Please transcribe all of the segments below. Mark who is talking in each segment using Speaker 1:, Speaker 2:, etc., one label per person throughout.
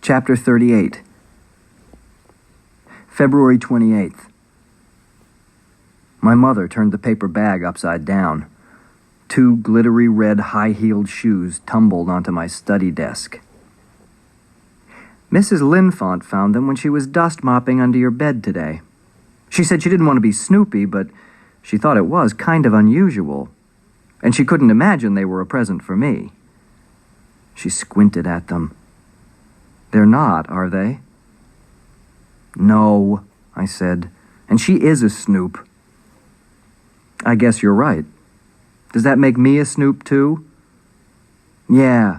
Speaker 1: Chapter 38. February 28th. My mother turned the paper bag upside down. 2 glittery red high-heeled shoes tumbled onto my study desk. Mrs. Linfont found them when she was dust mopping under your bed today. She said she didn't want to be snoopy, but she thought it was kind of unusual, and she couldn't imagine they were a present for me. She squinted at them. They're not, are they? No, I said, and she is a snoop. I guess you're right. Does that make me a snoop, too? Yeah,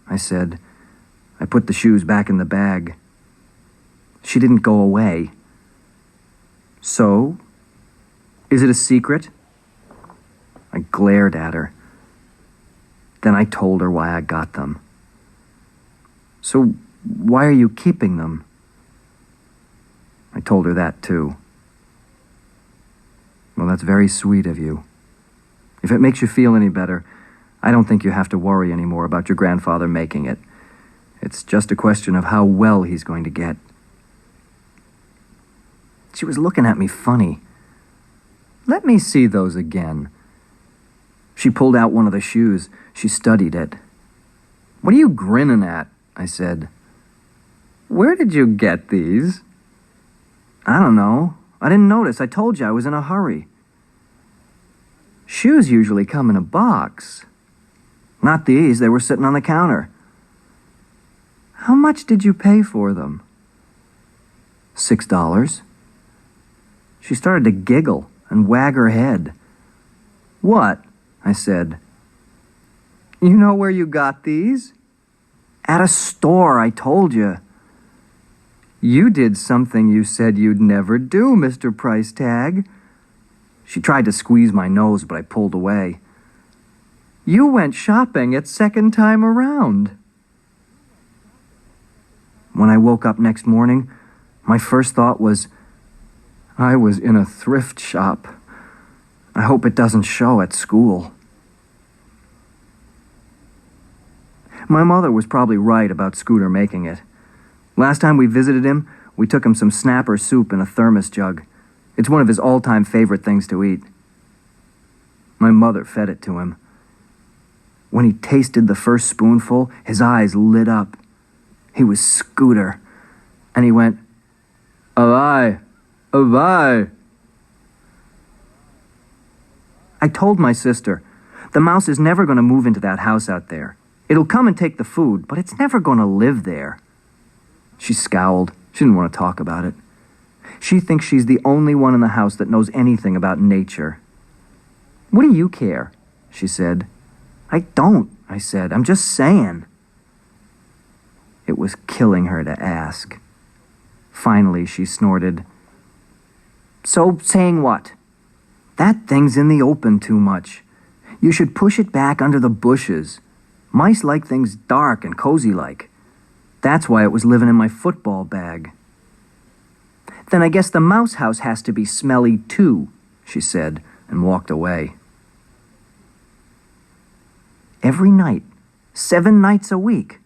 Speaker 1: I said. I put the shoes back in the bag. She didn't go away. So, is it a secret? I glared at her. Then I told her why I got them. So, why are you keeping them? I told her that, too. Well, that's very sweet of you. If it makes you feel any better, I don't think you have to worry anymore about your grandfather making it. It's just a question of how well he's going to get. She was looking at me funny. Let me see those again. She pulled out one of the shoes. She studied it. What are you grinning at? I said. Where did you get these? I don't know. I didn't notice. I told you I was in a hurry. Shoes usually come in a box. Not these. They were sitting on the counter. How much did you pay for them? $6. She started to giggle and wag her head. What? I said. You know where you got these? At a store, I told you. You did something you said you'd never do, Mr. Price Tag. She tried to squeeze my nose, but I pulled away. You went shopping at second time around. When I woke up next morning, my first thought was, I was in a thrift shop. I hope it doesn't show at school. My mother was probably right about Scooter making it. Last time we visited him, we took him some snapper soup in a thermos jug. It's one of his all-time favorite things to eat. My mother fed it to him. When he tasted the first spoonful, his eyes lit up. He was Scooter. And he went, Aye, aye. I told my sister, the mouse is never going to move into that house out there. It'll come and take the food, but it's never going to live there. She scowled. She didn't want to talk about it. She thinks she's the only one in the house that knows anything about nature. What do you care? She said. I don't, I said. I'm just saying. It was killing her to ask. Finally, she snorted. So, saying what? That thing's in the open too much. You should push it back under the bushes. Mice like things dark and cozy-like. That's why it was living in my football bag. Then I guess the mouse house has to be smelly too, she said, and walked away. Every night, 7 nights a week,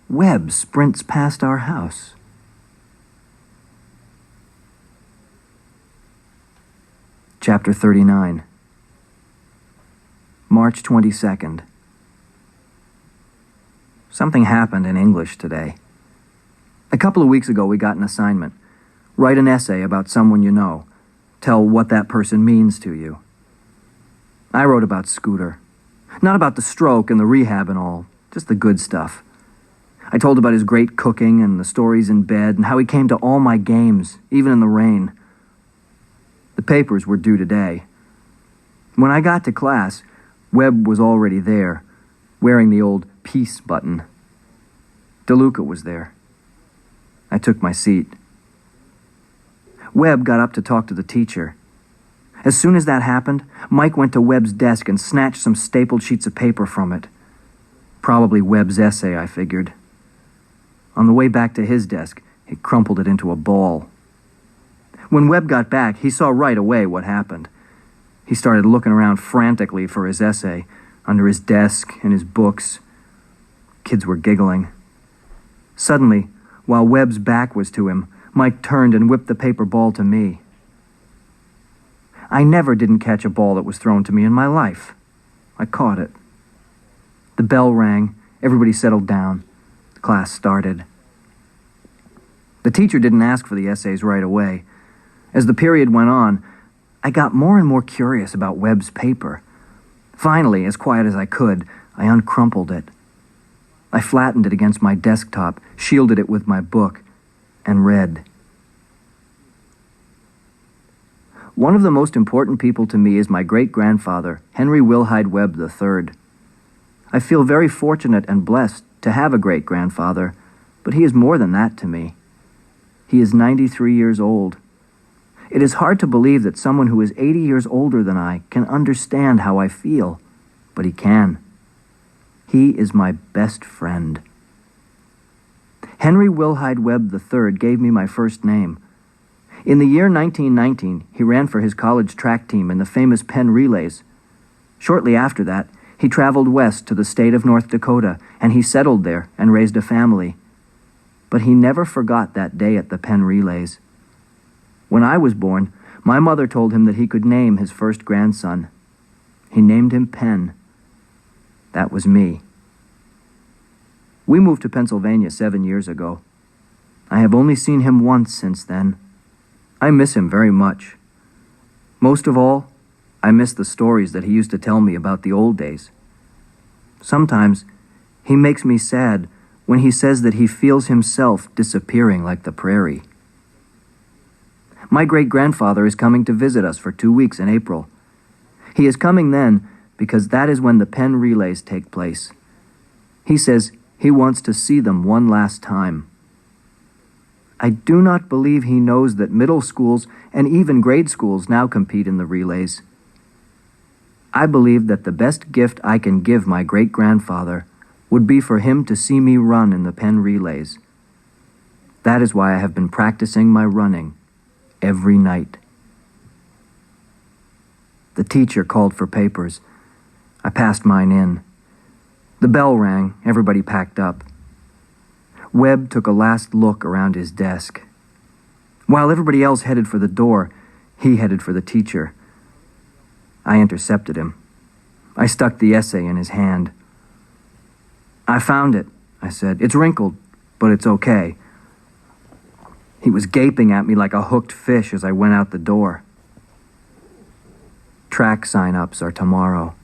Speaker 1: Webb sprints past our house. Chapter 39. March 22nd. Something happened in English today. A couple of weeks ago, we got an assignment. Write an essay about someone you know. Tell what that person means to you. I wrote about Scooter. Not about the stroke and the rehab and all, just the good stuff. I told about his great cooking and the stories in bed and how he came to all my games, even in the rain. The papers were due today. When I got to class, Webb was already there, wearing the old peace button. DeLuca was there. I took my seat. Webb got up to talk to the teacher. As soon as that happened, Mike went to Webb's desk and snatched some stapled sheets of paper from it. Probably Webb's essay, I figured. On the way back to his desk, he crumpled it into a ball. When Webb got back, he saw right away what happened. He started looking around frantically for his essay, under his desk, in his books. Kids were giggling. Suddenly, while Webb's back was to him, Mike turned and whipped the paper ball to me. I never didn't catch a ball that was thrown to me in my life. I caught it. The bell rang. Everybody settled down. The class started. The teacher didn't ask for the essays right away. As the period went on, I got more and more curious about Webb's paper. Finally, as quiet as I could, I uncrumpled it. I flattened it against my desktop, shielded it with my book, and read. One of the most important people to me is my great-grandfather, Henry Wilhide Webb III. I feel very fortunate and blessed to have a great-grandfather, but he is more than that to me. He is 93 years old. It is hard to believe that someone who is 80 years older than I can understand how I feel, but he can. He is my best friend. Henry Wilhide Webb III gave me my first name. In the year 1919, he ran for his college track team in the famous Penn Relays. Shortly after that, he traveled west to the state of North Dakota, and he settled there and raised a family. But he never forgot that day at the Penn Relays. When I was born, my mother told him that he could name his first grandson. He named him Penn. That was me. We moved to Pennsylvania 7 years ago. I have only seen him once since then. I miss him very much. Most of all, I miss the stories that he used to tell me about the old days. Sometimes he makes me sad when he says that he feels himself disappearing like the prairie. My great-grandfather is coming to visit us for 2 weeks in April. He is coming then because that is when the Penn Relays take place. He says he wants to see them one last time. I do not believe he knows that middle schools and even grade schools now compete in the relays. I believe that the best gift I can give my great-grandfather would be for him to see me run in the Penn Relays. That is why I have been practicing my running every night. The teacher called for papers. I passed mine in. The bell rang. Everybody packed up. Webb took a last look around his desk. While everybody else headed for the door, he headed for the teacher. I intercepted him. I stuck the essay in his hand. "I found it," I said. "It's wrinkled, but it's okay." He was gaping at me like a hooked fish as I went out the door. Track sign-ups are tomorrow.